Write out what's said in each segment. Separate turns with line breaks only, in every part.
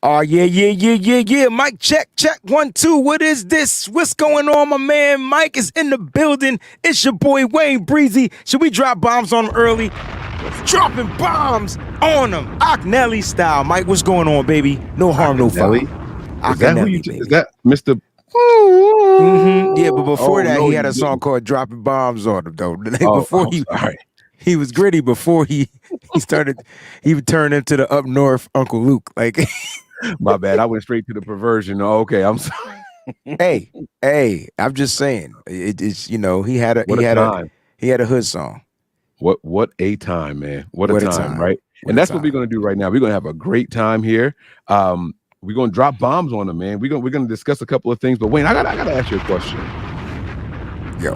Oh, yeah. Mike, check. 1, 2. What is this? What's going on, my man? Mike is in the building. It's your boy WayneBreezie. Should we drop bombs on him early? Dropping bombs on him. Aknelly style. Mike, what's going on, baby? No harm, no foul.
Is that who you? Is that Mr.
Yeah, but before that, he had a song called "Dropping Bombs" on him, though. Before he was gritty. Before he started, he would turn into the up north Uncle Luke. Like,
my bad. I went straight to the perversion. Oh, okay, I'm sorry.
hey, I'm just saying. It's he had a hood song.
What a time, man! What a time, right? And that's what we're gonna do right now. We're gonna have a great time here. We're gonna drop bombs on them, man. We're gonna discuss a couple of things. But Wayne, I gotta ask you a question.
Yo,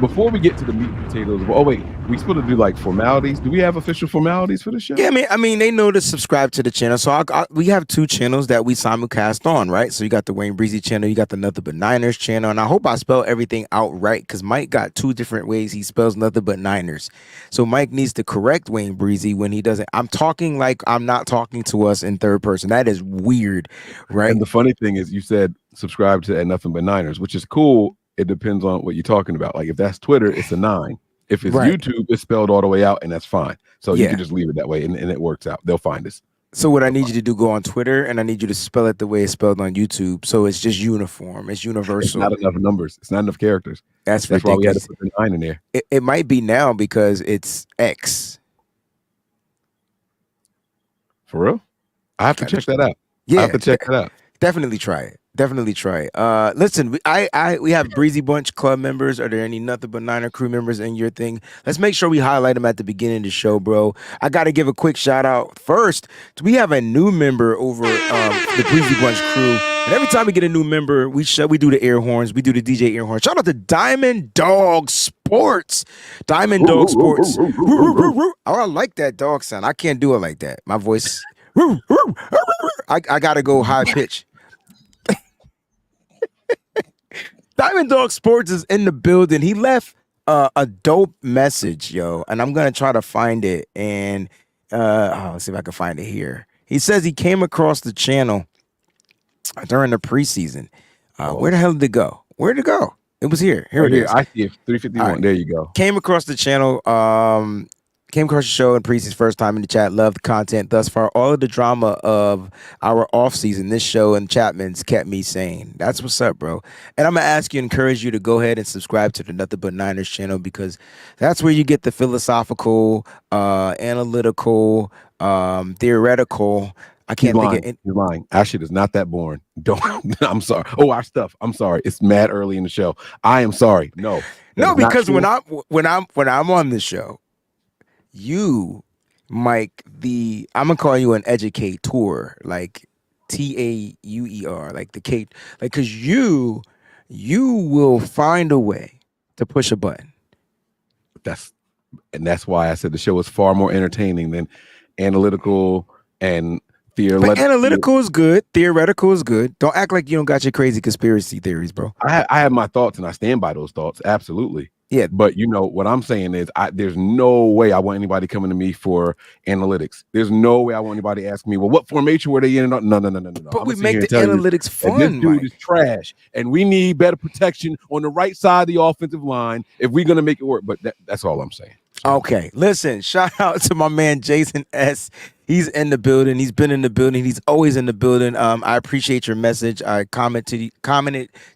before we get to the meat and potatoes, oh wait, we supposed to do like formalities. Do we have official formalities for the show?
Yeah, I mean, they know to subscribe to the channel. So we have 2 channels that we simulcast on, right? So you got the WayneBreezie channel, you got the Nothing But Niners channel, and I hope I spell everything out right because Mike got 2 different ways he spells Nothing But Niners. So Mike needs to correct WayneBreezie when he doesn't. I'm talking like I'm not talking to us in third person. That is weird, right?
And the funny thing is, you said subscribe to Nothing But Niners, which is cool. It depends on what you're talking about. Like if that's Twitter, it's a 9. If it's YouTube, it's spelled all the way out, and that's fine. So you can just leave it that way, and it works out. They'll find us.
So what I need you to do, go on Twitter, and I need you to spell it the way it's spelled on YouTube. So it's just uniform. It's universal.
It's not enough numbers. It's not enough characters.
That's
why we had to put the 9 in there.
It might be now because it's X.
For real? I have to check that out.
Yeah,
I have to check that out.
Definitely try it. Listen, we have Breezy Bunch club members. Are there any Nothing But Niner crew members in your thing? Let's make sure we highlight them at the beginning of the show, bro. I got to give a quick shout out first. We have a new member over the Breezy Bunch crew, and every time we get a new member, we do the air horns. We do the DJ air horns. Shout out to Diamond Dog Sports. Diamond Dog Sports. Oh, I like that dog sound. I can't do it like that. My voice. I gotta go high pitch. Diamond Dog Sports is in the building. He left a dope message, yo, and I'm gonna try to find it. And let's see if I can find it here. He says he came across the channel during the preseason. Where the hell did it go? Where did it go? It was here. Here it is.
I see it. 351. Right. There you go.
Came across the channel. Came across the show in Preezy's first time in the chat. Loved the content thus far. All of the drama of our off season, this show and Chapman's kept me sane. That's what's up, bro. And I'm gonna ask you, encourage you to go ahead and subscribe to the Nothing But Niners channel because that's where you get the philosophical, analytical, theoretical. I can't think of it.
You're lying. Our shit is not that boring. Don't. I'm sorry. Oh, our stuff. I'm sorry. It's mad early in the show. I am sorry. No,
because when I'm on the show. You, Mike, I'm gonna call you an educator, like TAUER, like the K, like because you will find a way to push a button.
That's why I said the show is far more entertaining than analytical and theoretical.
But analytical is good, theoretical is good. Don't act like you don't got your crazy conspiracy theories, bro.
I have my thoughts and I stand by those thoughts, absolutely.
Yeah,
but you know what I'm saying is, there's no way I want anybody coming to me for analytics. There's no way I want anybody asking me, well, what formation were they in? No.
But we make the analytics fun.
This dude is trash, and we need better protection on the right side of the offensive line if we're gonna make it work. But that's all I'm saying.
Okay, listen, shout out to my man Jason S. He's in the building. He's been in the building. He's always in the building. I appreciate your message. I commented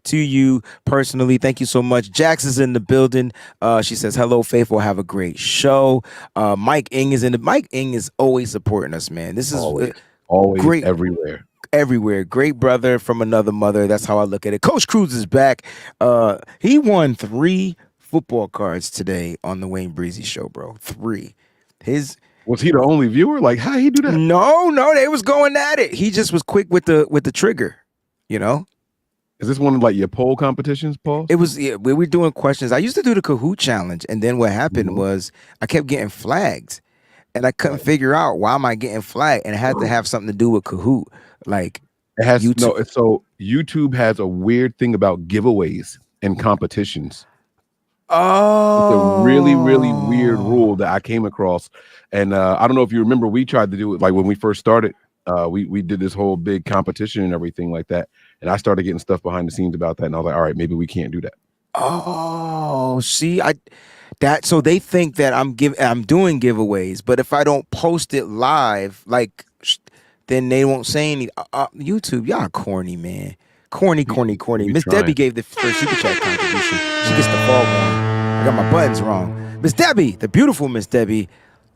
to you personally. Thank you so much. Jax is in the building. She says, hello, Faithful. Have a great show. Mike Ing is in the. Mike Ing is always supporting us, man. This is
always
great.
Everywhere.
Great brother from another mother. That's how I look at it. Coach Cruz is back. He won 3 football cards today on the WayneBreezie show, bro. 3.
Was he the only viewer? Like, how he do that?
No, they was going at it. He just was quick with the trigger, you know.
Is this one of like your poll competitions, Paul?
It was. Yeah, we were doing questions. I used to do the Kahoot challenge, and then what happened was I kept getting flagged, and I couldn't figure out why am I getting flagged, and it had to have something to do with Kahoot. Like
it has YouTube. So YouTube has a weird thing about giveaways and competitions.
Oh,
it's a really, really weird rule that I came across, and I don't know if you remember. We tried to do it like when we first started. We did this whole big competition and everything like that, and I started getting stuff behind the scenes about that, and I was like, all right, maybe we can't do that.
Oh, see, so they think that I'm doing giveaways, but if I don't post it live, like, then they won't say any. YouTube, y'all corny, man. Corny.
We
Miss Debbie
trying.
gave the first super chat contribution. She gets the foghorn. I got my buttons wrong. Miss Debbie, the beautiful Miss Debbie,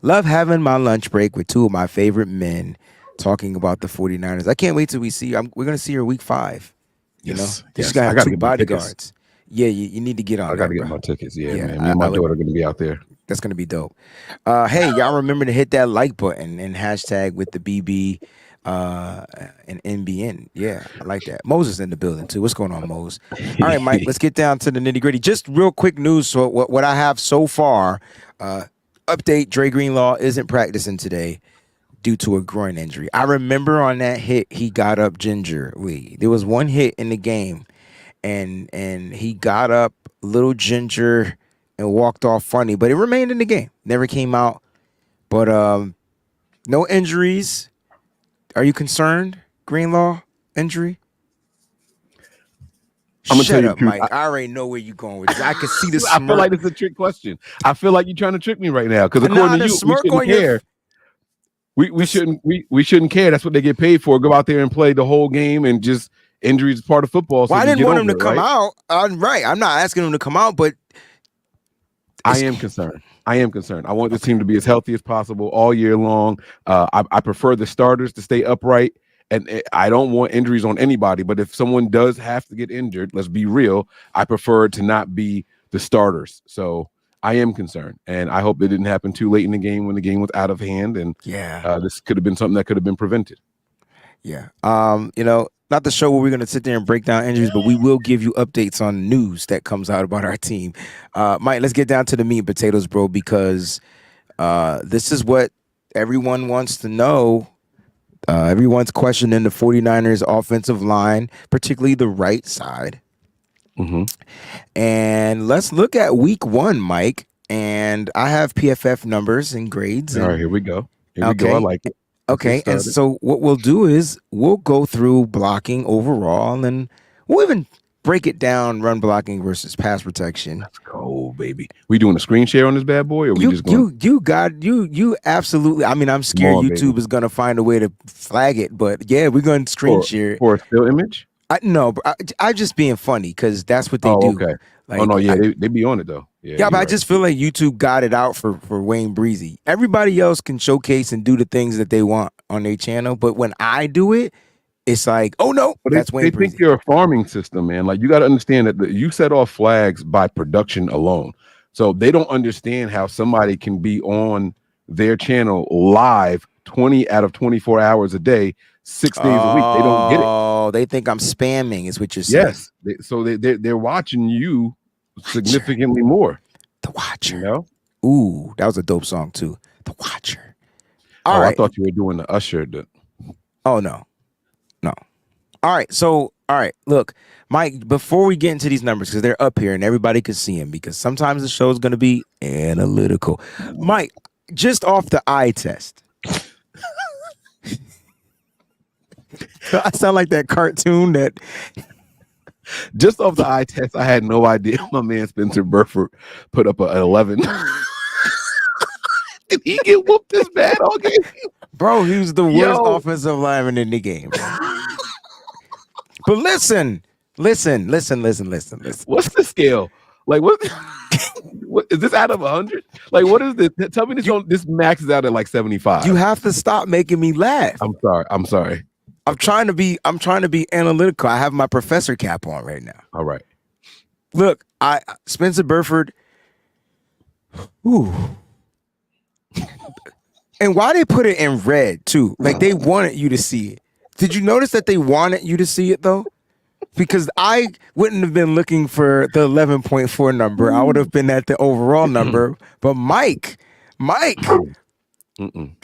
love having my lunch break with two of my favorite men talking about the 49ers. I can't wait till we see. We're gonna see her week 5. You know, she's gonna
I
have
got to
2
get my tickets.
bodyguards. Yeah, you need to get on
I got
that,
to get
bro.
my tickets. Yeah,
Yeah,
man. Me and my daughter are going to be out there.
That's gonna be dope. Hey, y'all remember to hit that like button and hashtag with the BB and NBN. Yeah, I like that. Moses in the building too. What's going on, Mose? All right, Mike, let's get down to the nitty gritty. Just real quick news. So what I have so far, update, Dre Greenlaw isn't practicing today due to a groin injury. I remember on that hit, he got up gingerly. There was one hit in the game, and he got up little ginger and walked off funny, but it remained in the game. Never came out. But no injuries. Are you concerned, Greenlaw? Injury?
I'm gonna tell
Shut
you
up,
the truth.
Mike. I already know where you're going with this. I can see the
I
smirk.
feel like it's a trick question. I feel like you're trying to trick me right now because according to you, we shouldn't care. We shouldn't care. That's what they get paid for. Go out there and play the whole game, and just injuries is part of football. So
I didn't want him to come
right?
out. Right. I'm not asking him to come out, but
I am concerned. I want this team to be as healthy as possible all year long. I prefer the starters to stay upright, and I don't want injuries on anybody. But if someone does have to get injured, let's be real, I prefer it to not be the starters. So I am concerned, and I hope it didn't happen too late in the game when the game was out of hand. And this could have been something that could have been prevented.
Yeah. Not the show where we're going to sit there and break down injuries, but we will give you updates on news that comes out about our team. Mike, let's get down to the meat and potatoes, bro, because this is what everyone wants to know. Everyone's questioning the 49ers offensive line, particularly the right side.
Mm-hmm.
And let's look at week 1, Mike. And I have PFF numbers and grades.
All right, here we go. I like it.
Okay, and so what we'll do is we'll go through blocking overall, and we'll even break it down: run blocking versus pass protection.
Let's go, baby. We doing a screen share on this bad boy, or we just going?
You absolutely. I mean, I'm scared YouTube is gonna find a way to flag it, but yeah, we're going to screen share
for a still image.
I'm just being funny because that's what they do.
Okay.
Like,
they be on it though.
Yeah, but I just feel like YouTube got it out for WayneBreezie. Everybody else can showcase and do the things that they want on their channel, but when I do it, it's like, oh no, that's WayneBreezie.
They think you're a farming system, man. Like you got to understand that you set off flags by production alone. So they don't understand how somebody can be on their channel live 20 out of 24 hours a day, 6 days a week. They don't get it.
Oh, they think I'm spamming, is what you're saying.
Yes. They're watching you significantly more.
The Watcher.
You know?
Ooh, that was a dope song too. The Watcher. All right.
I thought you were doing the Usher.
Oh no. All right. Look, Mike, before we get into these numbers, because they're up here and everybody can see them, because sometimes the show is going to be analytical. Mike, just off the eye test. I sound like that cartoon that.
Just off the eye test, I had no idea my man Spencer Burford put up an 11. Did he get whooped this bad all game?
Bro, he was the worst offensive lineman in the game. But listen. What's
the scale? Like what is this out of 100? Like what is this? Tell me this maxes out at like 75.
You have to stop making me laugh.
I'm sorry.
I'm trying to be analytical. I have my professor cap on right now.
All right.
Look, Spencer Burford. Ooh. And why they put it in red too? Like they wanted you to see it. Did you notice that they wanted you to see it though? Because I wouldn't have been looking for the 11.4 number. I would have been at the overall number. But Mike.
Mm-mm.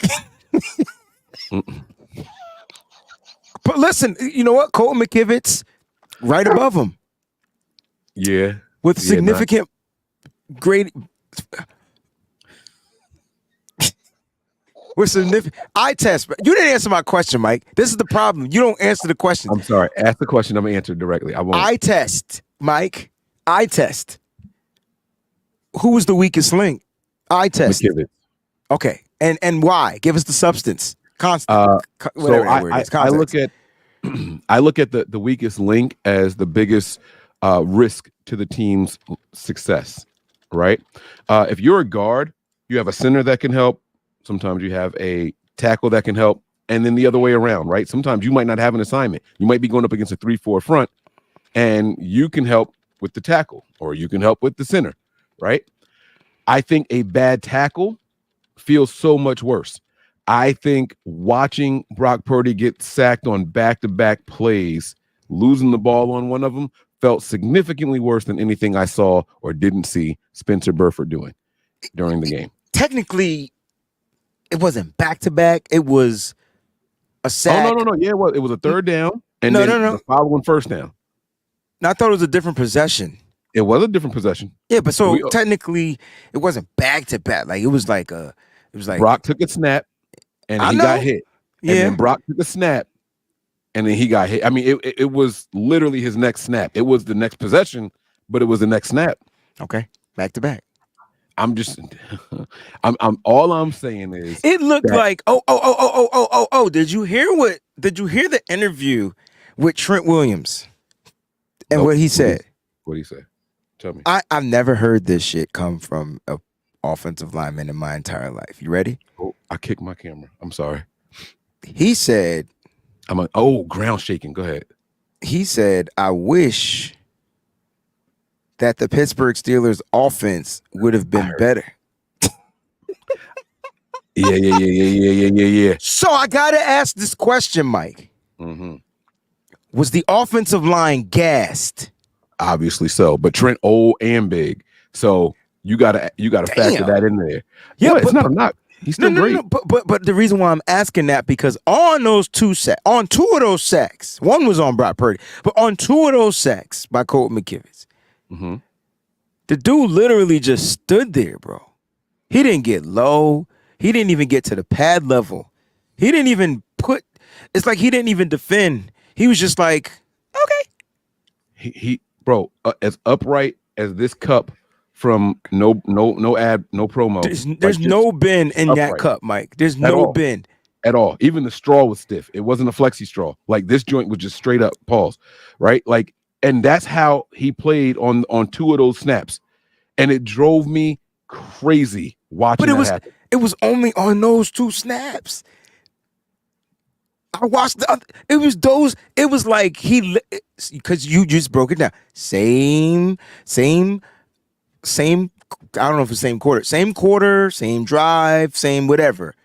But listen, you know what? Colton McKivitz right above him.
Yeah.
With significant grade. With significant eye test. You didn't answer my question, Mike. This is the problem. You don't answer the questions.
I'm sorry. Ask the question. I'm gonna answer it directly. I won't.
Eye test, Mike. Eye test. Who was the weakest link? Eye test.
McKivitz.
Okay, and why? Give us the substance.
So I look at I look at the weakest link as the biggest risk to the team's success. Right? If you're a guard, you have a center that can help. Sometimes you have a tackle that can help, and then the other way around. Right? Sometimes you might not have an assignment. You might be going up against a 3-4 front, and you can help with the tackle, or you can help with the center. Right? I think a bad tackle feels so much worse. I think watching Brock Purdy get sacked on back-to-back plays, losing the ball on one of them, felt significantly worse than anything I saw or didn't see Spencer Burford doing during the game.
Technically, it wasn't back-to-back. It was a sack.
Oh, no. Yeah, it was a third down and then the following first down.
No, I thought it was a different possession.
It was a different possession.
Yeah, but technically, it wasn't back-to-back. Like, it was like
Brock took a snap. And he got hit.
Yeah.
And then Brock took a snap. And then he got hit. I mean, it was literally his next snap. It was the next possession, but it was the next snap.
Okay. Back to back.
I'm all I'm saying is
it looked like did you hear the interview with Trent Williams and what he said?
What did he say? Tell me.
I've never heard this shit come from a offensive lineman in my entire life. You ready?
Oh, I kicked my camera. I'm sorry.
He said,
ground shaking. Go ahead.
He said, I wish that the Pittsburgh Steelers offense would have been better.
Yeah.
So I got to ask this question, Mike.
Mm-hmm.
Was the offensive line gassed?
Obviously so, but Trent old and big. So you gotta factor that in there. Yeah, but it's not a knock. He's still great. No,
but the reason why I'm asking that because on two of those sacks, one was on Brock Purdy, but on two of those sacks by Colt McKivitz, the dude literally just stood there, bro. He didn't get low. He didn't even get to the pad level. He didn't even it's like he didn't even defend. He was just like, okay.
Bro, as upright as this cup from no ad, no promo.
There's no bend in upright. That cup, Mike. There's no bend.
At all. Even the straw was stiff. It wasn't a flexi straw. Like this joint was just straight up pause. Right? Like, and that's how he played on two of those snaps. And it drove me crazy watching that happen.
It was only on those two snaps. I watched the other, it was like because you just broke it down. Same, I don't know if it's same quarter, same drive, same whatever.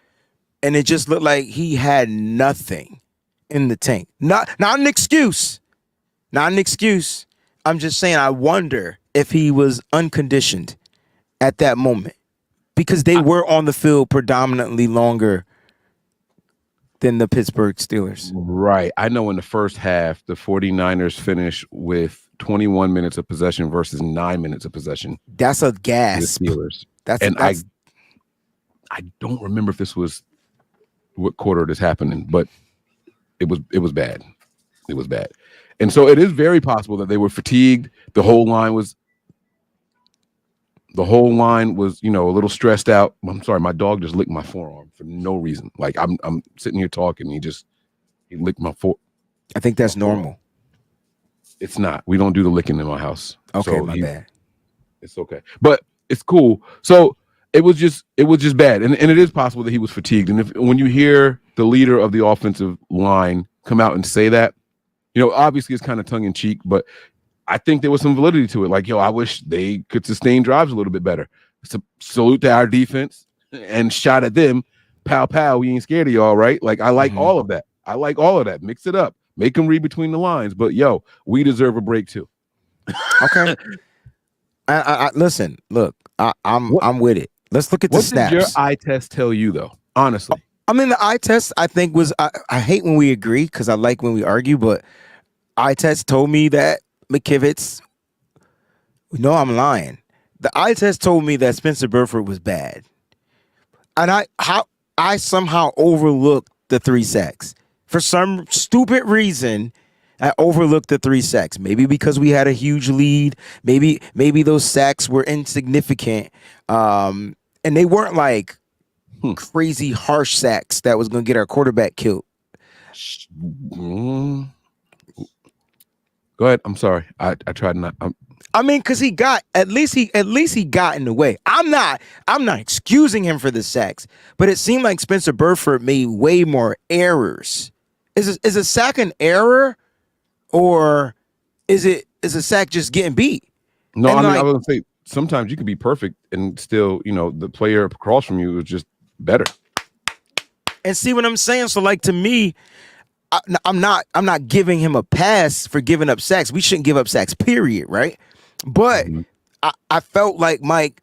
And it just looked like he had nothing in the tank. Not an excuse. Not an excuse. I'm just saying I wonder if he was unconditioned at that moment. Because they were on the field predominantly longer than the Pittsburgh Steelers.
Right. I know in the first half, the 49ers finished with 21 minutes of possession versus 9 minutes of possession.
That's a gasp.
The Steelers. I don't remember if this was what quarter this happened in, but it was bad. It was bad. And so it is very possible that they were fatigued. The whole line was, a little stressed out. I'm sorry, my dog just licked my forearm for no reason. Like I'm sitting here talking, he licked my forearm.
I think that's normal.
It's not. We don't do the licking in my house.
Okay, so my bad.
It's okay, but it's cool. So it was just bad, and it is possible that he was fatigued. And when you hear the leader of the offensive line come out and say that, obviously it's kind of tongue in cheek, but I think there was some validity to it. Like, I wish they could sustain drives a little bit better. So, salute to our defense and shot at them. Pow, pow, we ain't scared of y'all, right? Like, I like all of that. I like all of that. Mix it up. Make them read between the lines. But, we deserve a break, too.
Okay. I listen, look, I'm with it. Let's look at the snaps.
What did your eye test tell you, though? Honestly.
I mean, the eye test, I think, was I hate when we agree because I like when we argue, but eye test told me that McKivitz, no, I'm lying. The eye test told me that Spencer Burford was bad. And I I somehow overlooked the 3 sacks. For some stupid reason, I overlooked the 3 sacks. Maybe because we had a huge lead. Maybe those sacks were insignificant. And they weren't like crazy harsh sacks that was going to get our quarterback killed.
Go ahead. I'm sorry. I tried not.
I mean, because he got at least he got in the way. I'm not excusing him for the sacks, but it seemed like Spencer Burford made way more errors. Is a sack an error, or is a sack just getting beat?
No, and I was gonna say sometimes you can be perfect and still, the player across from you is just better.
And see what I'm saying? So like to me, I'm not giving him a pass for giving up sacks. We shouldn't give up sacks, period, right? But I felt like Mike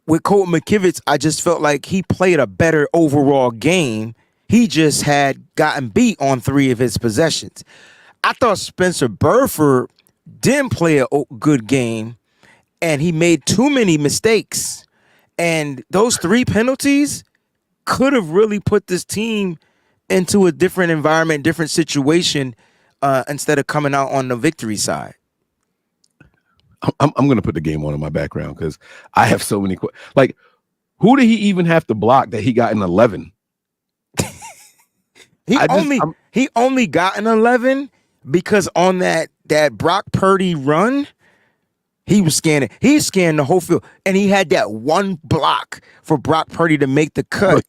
with Colton McKivitz, I just felt like he played a better overall game. He just had gotten beat on 3 of his possessions. I thought Spencer Burford didn't play a good game, and he made too many mistakes. And those 3 penalties could have really put this team into a different environment, different situation, instead of coming out on the victory side.
I'm going to put the game on in my background because I have so many like, who did he even have to block that he got an 11?
He only got an 11 because on that Brock Purdy run, he was scanning. He scanned the whole field, and he had that one block for Brock Purdy to make the cut.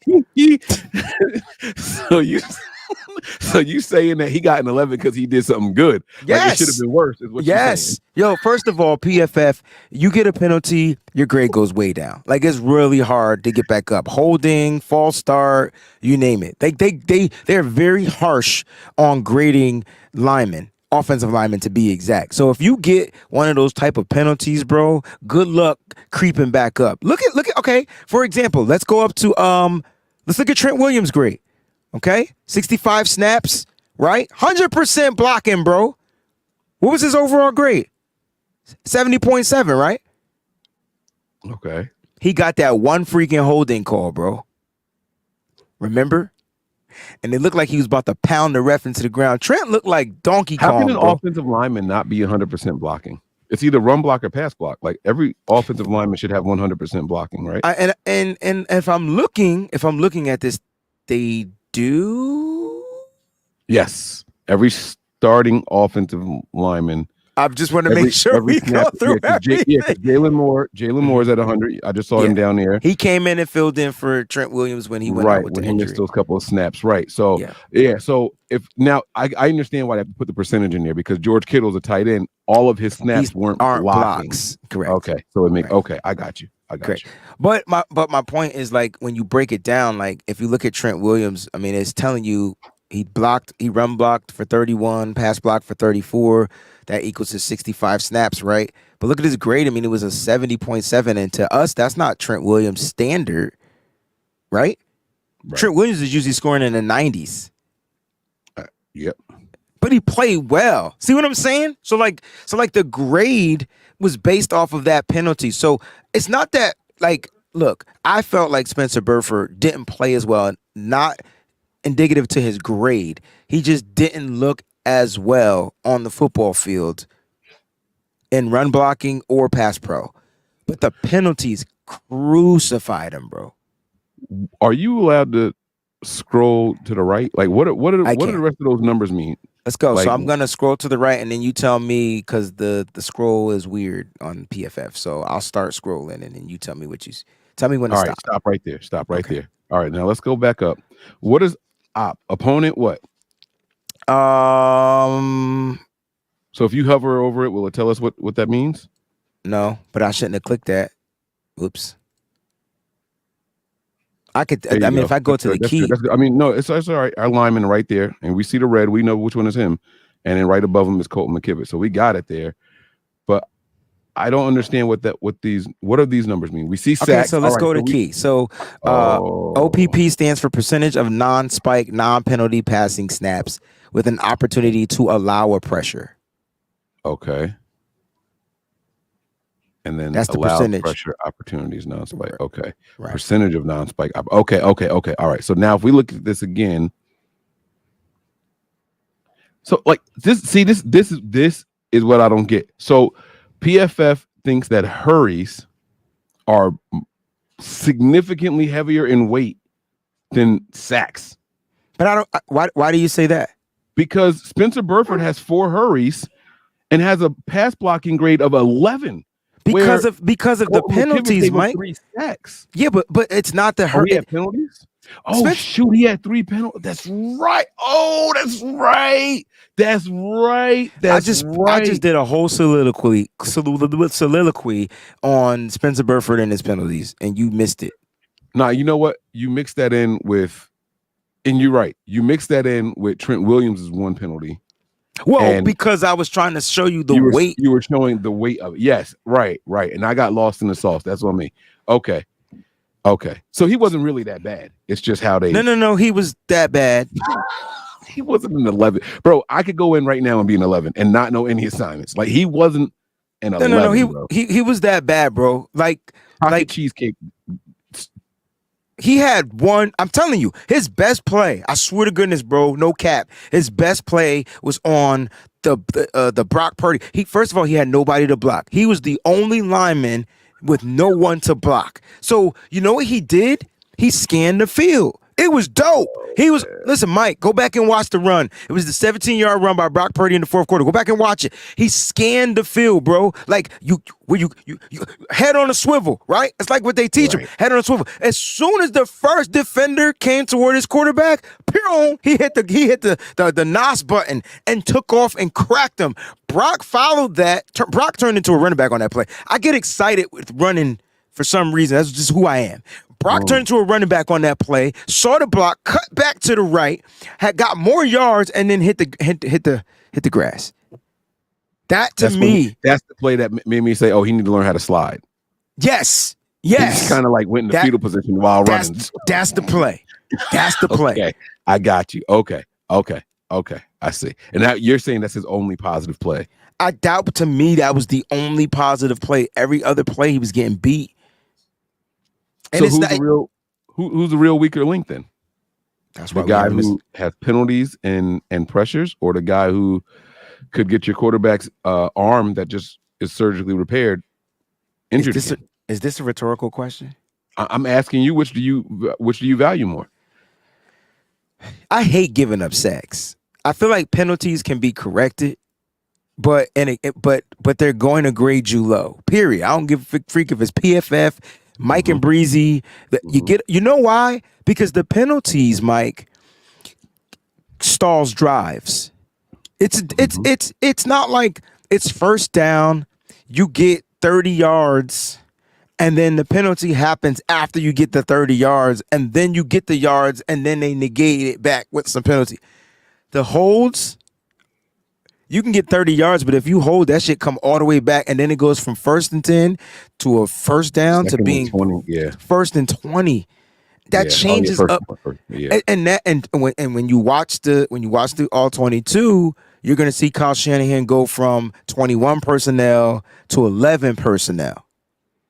So you saying that he got an 11 because he did something good?
Yes.
Like it should have been worse. Is what you're saying.
Yo, first of all, PFF, you get a penalty, your grade goes way down. Like it's really hard to get back up. Holding, false start, you name it. They're very harsh on grading linemen. Offensive lineman to be exact. So if you get one of those type of penalties, bro, good luck creeping back up. Look at okay, for example, let's go up to let's look at Trent Williams' grade. Okay? 65 snaps, right? 100% blocking, bro. What was his overall grade? 70.7, right?
Okay.
He got that one freaking holding call, bro. Remember? And it looked like he was about to pound the ref into the ground. Trent looked like Donkey Kong.
How can an
bro.
offensive lineman not be 100% blocking? It's either run block or pass block. Like every offensive lineman should have 100% blocking, right?
And if I'm looking at this, they do.
Yes, every starting offensive lineman.
I just want to make sure we go through everything.
Because Jalen Moore is at 100. I just saw him down there.
He came in and filled in for Trent Williams when he went out with the injury.
He missed those couple of snaps. Right. So So if now I understand why they have to put the percentage in there because George Kittle's a tight end. All of his snaps aren't blocks.
Correct.
Okay. So it makes okay. I got you.
But my point is like when you break it down, like if you look at Trent Williams, I mean, it's telling you he run blocked for 31, pass blocked for 34. That equals his 65 snaps, right? But look at his grade. I mean, it was a 70.7, and to us, that's not Trent Williams' standard, right? Trent Williams is usually scoring in the 90s.
Yep.
But he played well. See what I'm saying? So like the grade was based off of that penalty. So it's not that like, look, I felt like Spencer Burford didn't play as well, not indicative to his grade. He just didn't look as well on the football field in run blocking or pass pro. But the penalties crucified him, bro.
Are you allowed to scroll to the right? Like what do the rest of those numbers mean?
Let's go. Like, so I'm gonna scroll to the right and then you tell me because the scroll is weird on PFF. So I'll start scrolling and then you tell me when to stop.
All right, stop right there. Stop right there. All right, now let's go back up. What is opponent what? So if you hover over it, will it tell us what that means?
No, but I shouldn't have clicked that. Oops. I could. I mean, if I go to the key.
I mean, no, it's all right. Our lineman right there, and we see the red. We know which one is him, and then right above him is Colton McKivitz. So we got it there. But I don't understand what do these numbers mean? We see sacks.
Okay, so let's go to key. So OPP stands for percentage of non-spike, non-penalty passing snaps with an opportunity to allow a pressure.
Okay. And then
That's the
allowed
percentage.
pressure opportunities non-spike. Okay.
Right.
Percentage of non-spike. Okay. All right. So now if we look at this again, so like this is what I don't get. So PFF thinks that hurries are significantly heavier in weight than sacks.
But I don't. Why do you say that?
Because Spencer Burford has 4 hurries and has a pass blocking grade of 11.
Because of the penalties, Mike.
3 sacks.
Yeah, but it's not the hurt.
He had penalties. Oh shoot, he had 3 penalties. That's right. Oh, that's right. That's right. I
just did a whole soliloquy on Spencer Burford and his penalties, and you missed it.
Nah, you know what? You mixed that in with, and you're right. You mixed that in with Trent Williams' 1 penalty.
Well, because I was trying to show you the weight.
You were showing the weight of it. Yes, right. And I got lost in the sauce. That's what I mean. Okay. So he wasn't really that bad. It's just how they.
No. He was that bad.
He wasn't an 11, bro. I could go in right now and be an 11 and not know any assignments. Like he wasn't an 11.
No. He was that bad, bro. Like
cheesecake.
He had one. I'm telling you, his best play. I swear to goodness, bro. No cap. His best play was on the Brock Purdy. First of all, he had nobody to block. He was the only lineman with no one to block. So you know what he did? He scanned the field. It was dope. Listen, Mike, go back and watch the run. It was the 17-yard run by Brock Purdy in the 4th quarter. Go back and watch it. He scanned the field, bro. Like you head on a swivel, right? It's like what they teach him. Head on a swivel. As soon as the first defender came toward his quarterback, he hit the NOS button and took off and cracked him. Brock followed that. Brock turned into a running back on that play. I get excited with running for some reason. That's just who I am. Brock turned into a running back on that play, saw the block, cut back to the right, had got more yards, and then hit the grass. That's the
play that made me say, "Oh, he need to learn how to slide."
Yes.
He just kind of like went in the fetal position while running.
That's the play. That's the play.
Okay, I got you. Okay. I see. And now you're saying that's his only positive play.
I doubt, but to me, that was the only positive play. Every other play, he was getting beat.
And so who's the real weaker link then?
That's
the guy who has penalties and pressures, or the guy who could get your quarterback's arm that just is surgically repaired injured.
Is this a rhetorical question?
I'm asking you, which do you value more?
I hate giving up sacks. I feel like penalties can be corrected, but they're going to grade you low. Period. I don't give a freak if it's PFF. Mike and Breezy, you know why? Because the penalties, Mike, stalls drives. It's not like it's first down, you get 30 yards, and then the penalty happens after you get the 30 yards, and then you get the yards, and then they negate it back with some penalty. The holds, you can get 30 yards, but if you hold, that shit come all the way back, and then it goes from 1st and 10 to a first down to being
20,
1st and 20. That changes up.
Yeah.
And when you watch the all 22, you're gonna see Kyle Shanahan go from 21 personnel to 11 personnel,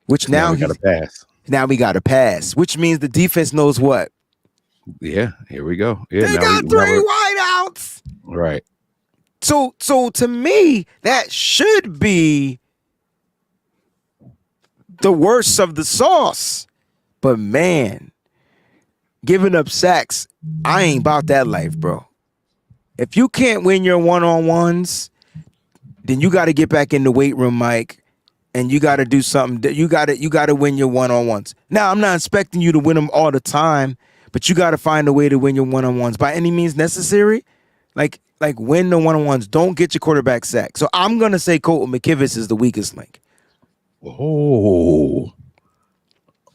which now
we got to pass.
Now we got to pass, which means the defense knows what.
Yeah, here we go. Yeah,
they got 3 wideouts.
Right.
So to me, that should be the worst of the sauce. But man, giving up sacks, I ain't about that life, bro. If you can't win your one-on-ones, then you got to get back in the weight room, Mike, and you got to do something. You got to win your one-on-ones. Now, I'm not expecting you to win them all the time, but you got to find a way to win your one-on-ones by any means necessary. Like win the one-on-ones. Don't get your quarterback sacked. So I'm going to say Colton McKivitz is the weakest link.
Oh,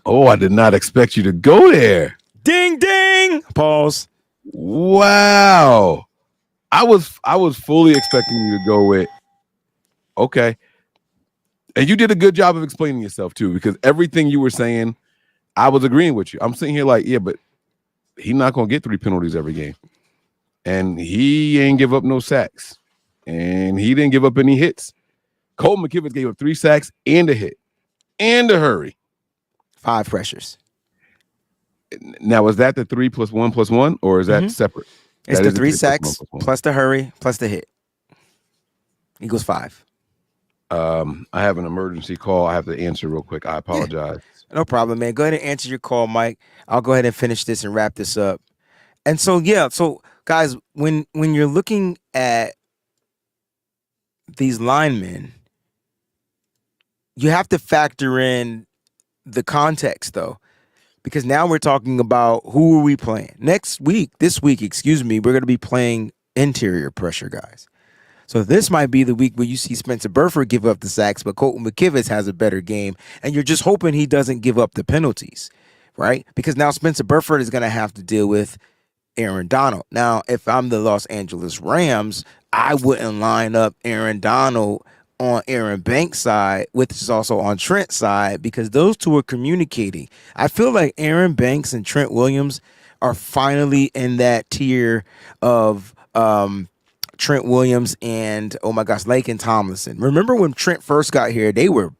I did not expect you to go there.
Ding, ding. Pause.
Wow. I was fully expecting you to go with, okay. And you did a good job of explaining yourself too, because everything you were saying, I was agreeing with you. I'm sitting here like, yeah, but he's not going to get 3 penalties every game. And he ain't give up no sacks. And he didn't give up any hits. Colton McKivitz gave up 3 sacks and a hit. and a hurry.
5 pressures.
Now, is that the 3+1+1, or is that separate?
It's
That
the
is
3
3 plus
sacks
1+1.
plus the hurry plus the hit equals 5.
I have an emergency call. I have to answer real quick. I apologize.
Yeah, no problem, man. Go ahead and answer your call, Mike. I'll go ahead and finish this and wrap this up. And so, guys, when you're looking at these linemen, you have to factor in the context, though, because now we're talking about who are we playing this week, we're going to be playing interior pressure guys. So this might be the week where you see Spencer Burford give up the sacks, but Colton McKivitz has a better game, and you're just hoping he doesn't give up the penalties, right? Because now Spencer Burford is going to have to deal with Aaron Donald. Now, if I'm the Los Angeles Rams, I wouldn't line up Aaron Donald on Aaron Banks' side, which is also on Trent's side, because those two are communicating. I feel like Aaron Banks and Trent Williams are finally in that tier of Trent Williams and, oh my gosh, Laken Tomlinson. Remember when Trent first got here, they were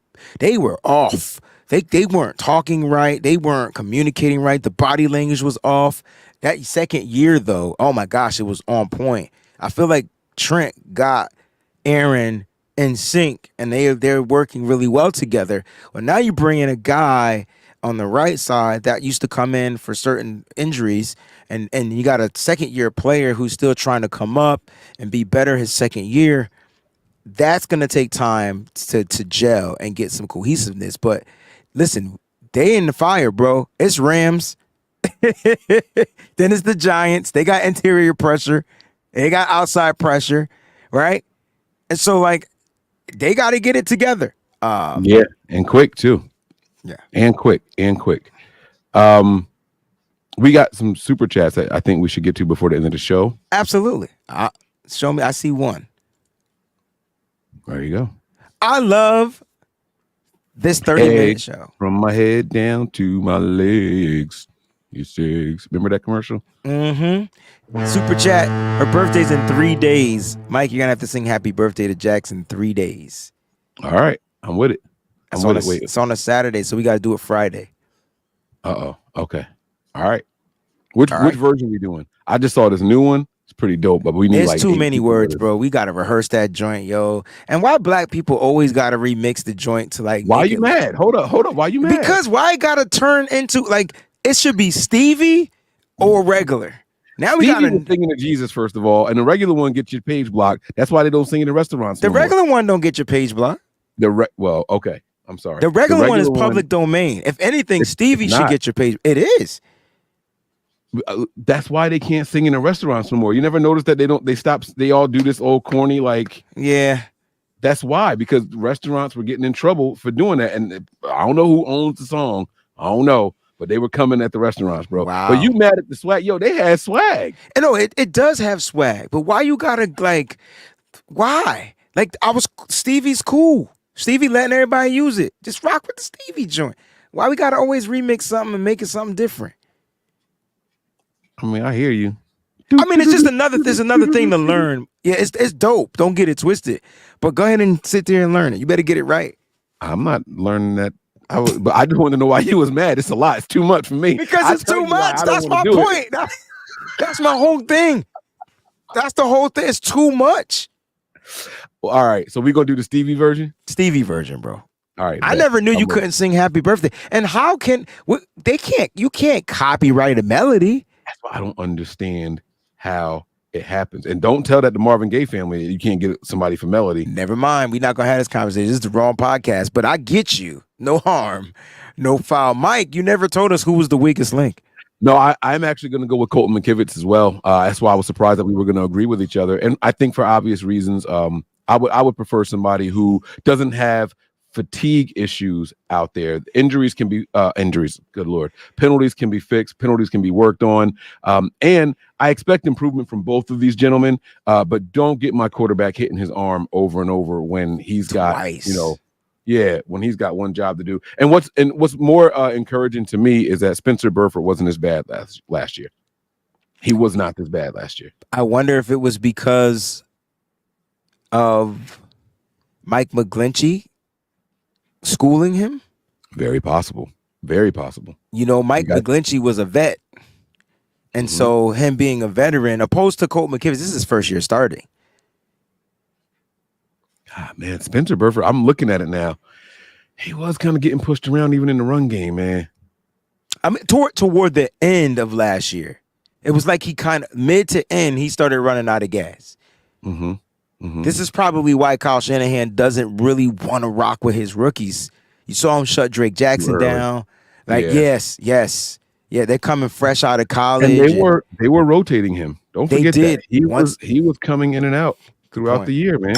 off. They weren't talking right. They weren't communicating right. The body language was off. That second year, though, oh my gosh, it was on point. I feel like Trent got Aaron in sync, and they're working really well together. Well, now you bring in a guy on the right side that used to come in for certain injuries, and you got a second-year player who's still trying to come up and be better his second year. That's going to take time to gel and get some cohesiveness. But listen, they in the fire, bro. It's Rams. Then it's the Giants. They got interior pressure. They got outside pressure, right? And so, like, they got to get it together.
Yeah, and quick, too.
Yeah.
And quick. We got some super chats that I think we should get to before the end of the show.
Absolutely. Show me. I see one.
There you go.
I love this 30-minute show.
From my head down to my legs. You six. Remember that commercial?
Mm-hmm. Super chat. Her birthday's in 3 days. Mike, you're going to have to sing happy birthday to Jackson 3 days.
All right. I'm with it.
It's on a Saturday, so we got to do it Friday.
Uh-oh. Okay. All right. Which version are we doing? I just saw this new one. It's pretty dope, but we need
There's too many words, bro. We got to rehearse that joint, yo. And why black people always got to remix the joint to like.
Why are you mad? Hold up. Why you mad?
Because why got to turn into like it should be Stevie or regular. Now we got to
singing to Jesus first of all, and the regular one gets your page blocked. That's why they don't sing in the restaurants.
The regular one don't get your page blocked.
Well, okay. I'm sorry.
The regular one is public domain. If anything, Stevie should get your page. It is.
That's why they can't sing in the restaurants no more. You never notice that they all do this old corny like.
Yeah.
That's why, because restaurants were getting in trouble for doing that. And I don't know who owns the song. I don't know, but they were coming at the resturants, bro.
Wow.
But you mad at the swag? Yo, they had swag.
I know it does have swag, but why you gotta like, why? Like Stevie's cool. Stevie letting everybody use it. Just rock with the Stevie joint. Why we gotta always remix something and make it something different?
I mean, I hear you.
I mean, it's just another thing to learn. Yeah, it's dope. Don't get it twisted. But go ahead and sit there and learn it. You better get it right.
I'm not learning that. But I just want to know why you was mad. It's a lot. It's too much for me.
Because it's too much. That's my point. That's my whole thing. That's the whole thing. It's too much.
Well, all right. So we're gonna do the Stevie version?
Stevie version, bro.
All right.
I never knew you couldn't sing happy birthday. And how can you can't copyright a melody.
That's why I don't understand how it happens. And don't tell that the Marvin Gaye family you can't get somebody for melody.
Never mind. We're not gonna have this conversation. This is the wrong podcast, but I get you. No harm, no foul. Mike, you never told us who was the weakest link.
No, I'm actually going to go with Colton McKivitz as well. That's why I was surprised that we were going to agree with each other. And I think for obvious reasons, I would prefer somebody who doesn't have fatigue issues out there. Injuries can be injuries. Good Lord. Penalties can be fixed. Penalties can be worked on. And I expect improvement from both of these gentlemen. But don't get my quarterback hitting his arm over and over when he's got, when he's got one job to do. And what's more encouraging to me is that Spencer Burford wasn't as bad last year. He was not this bad last year.
I wonder if it was because of Mike McGlinchey schooling him.
Very possible. Very possible.
You know, Mike McGlinchey was a vet. And so him being a veteran, opposed to Colt McKivitz, this is his first year starting.
Ah, man, Spencer Burford, I'm looking at it now. He was kind of getting pushed around even in the run game, man.
I mean, toward the end of last year, it was like he kind of mid to end, he started running out of gas. This is probably why Kyle Shanahan doesn't really want to rock with his rookies. You saw him shut Drake Jackson down. Like, yes. Yeah, they're coming fresh out of college.
And they were rotating him. Don't forget that. He was coming in and out throughout the year, man.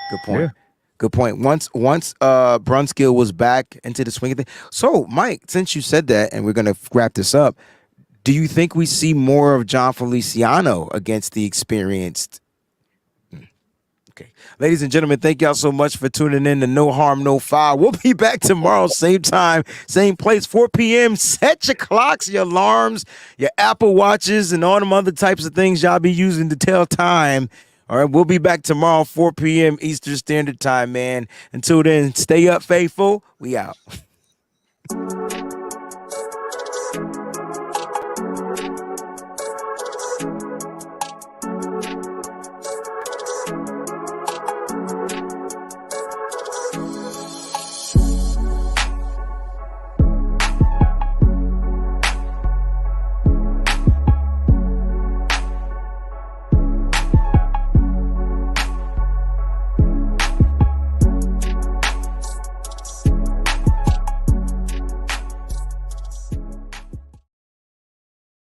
Good point. Yeah. Good point. Once Brunskill was back into the swing of things. So, Mike, since you said that, and we're going to wrap this up, do you think we see more of John Feliciano against the experienced? Okay. Ladies and gentlemen, thank y'all so much for tuning in to No Harm, No Foul. We'll be back tomorrow, same time, same place, 4 p.m. Set your clocks, your alarms, your Apple Watches, and all them other types of things y'all be using to tell time. All right, we'll be back tomorrow, 4 p.m. Eastern Standard Time, man. Until then, stay up, faithful. We out.